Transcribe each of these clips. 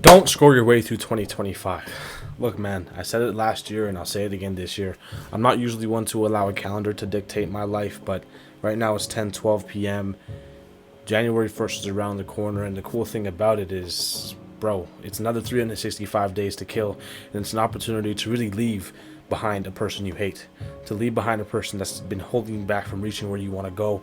Don't scroll your way through 2025. Look, man, I said it last year and I'll say it again this year. I'm not usually one to allow a calendar to dictate my life, but right now it's 10:12 p.m. January 1st is around the corner, and the cool thing about it is, bro, it's another 365 days to kill, and it's an opportunity to really leave behind a person you hate, to leave behind a person that's been holding you back from reaching where you want to go,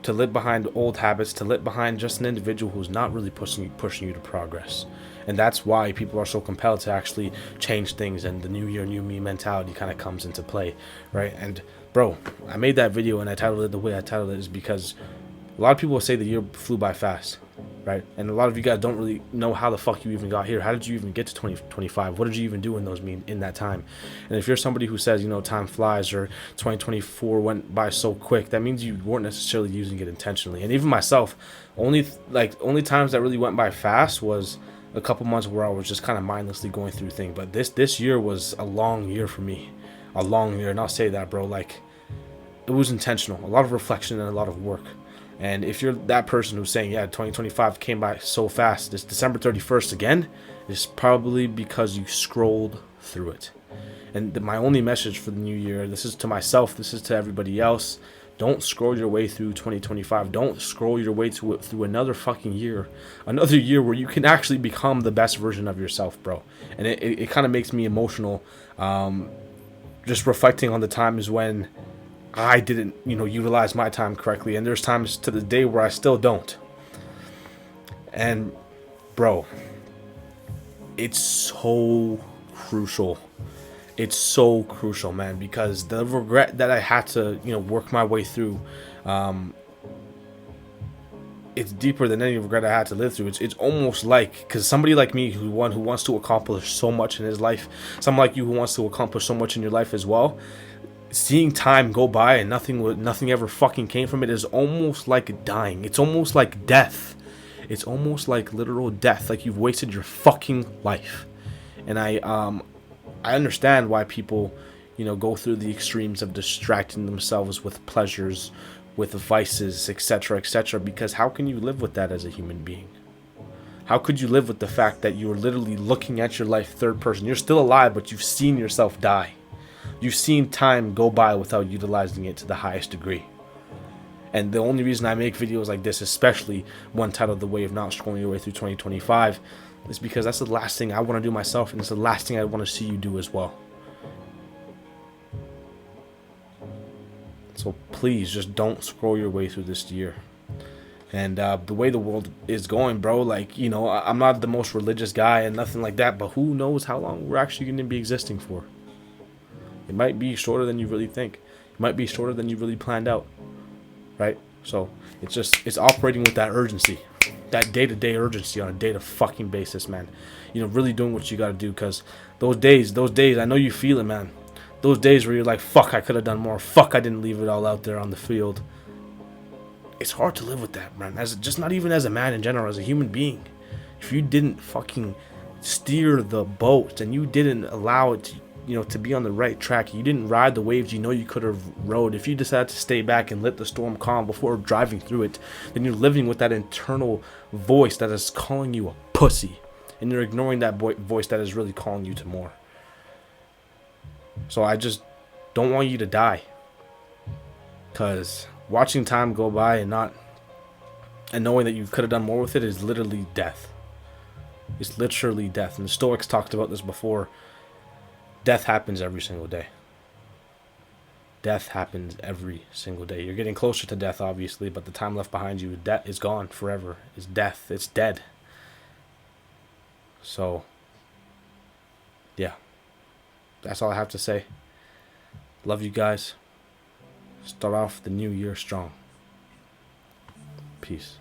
to leave behind old habits, to leave behind just an individual who's not really pushing you to progress. And that's why people are so compelled to actually change things, and the new year, new me mentality kind of comes into play, right? And bro, I made that video and I titled it the way I titled it is because a lot of people say the year flew by fast, right? And a lot of you guys don't really know how the fuck you even got here. How did you even get to 2025? What did you even do in that time? And if you're somebody who says, time flies, or 2024 went by so quick, that means you weren't necessarily using it intentionally. And even myself, only times that really went by fast was a couple months where I was just kind of mindlessly going through things. But this year was a long year for me, a long year. And I'll say that, bro, like, it was intentional, a lot of reflection and a lot of work. And if you're that person who's saying, yeah, 2025 came by so fast, this December 31st again, it's probably because you scrolled through it. And my only message for the new year, this is to myself, this is to everybody else, don't scroll your way through 2025. Don't scroll your way through another fucking year. Another year where you can actually become the best version of yourself, bro. And it kind of makes me emotional, just reflecting on the times when I didn't, utilize my time correctly. And there's times to the day where I still don't. And, bro, it's so crucial. It's so crucial, man, because the regret that I had to, work my way through, it's deeper than any regret I had to live through. It's almost like, because somebody like me who wants to accomplish so much in his life, someone like you who wants to accomplish so much in your life as well, seeing time go by and nothing ever fucking came from it is almost like dying. It's almost like death. It's almost like literal death. Like you've wasted your fucking life. And I understand why people, go through the extremes of distracting themselves with pleasures, with vices, etc., etc. Because how can you live with that as a human being? How could you live with the fact that you're literally looking at your life third person? You're still alive, but you've seen yourself die. You've seen time go by without utilizing it to the highest degree. And the only reason I make videos like this, especially one titled The Way of Not Scrolling Your Way Through 2025, is because that's the last thing I want to do myself, and it's the last thing I want to see you do as well. So please, just don't scroll your way through this year. And the way the world is going, bro, like, I'm not the most religious guy and nothing like that, but who knows how long we're actually going to be existing for. It might be shorter than you really think. It might be shorter than you really planned out, right? So it's operating with that urgency, that day-to-day urgency on a day-to-fucking basis, man. Really doing what you got to do, because those days, I know you feel it, man. Those days where you're like, fuck, I could have done more. Fuck, I didn't leave it all out there on the field. It's hard to live with that, man. Just not even as a man in general, as a human being. If you didn't fucking steer the boat and you didn't allow it to, to be on the right track, you didn't ride the waves you could have rode, if you decided to stay back and let the storm calm before driving through it, then you're living with that internal voice that is calling you a pussy, and you're ignoring that voice that is really calling you to more. So I just don't want you to die, because watching time go by and knowing that you could have done more with it is literally death. It's literally death. And the Stoics talked about this before. Death happens every single day. Death happens every single day. You're getting closer to death, obviously, but the time left behind you, death is gone forever. It's death. It's dead. So, yeah. That's all I have to say. Love you guys. Start off the new year strong. Peace.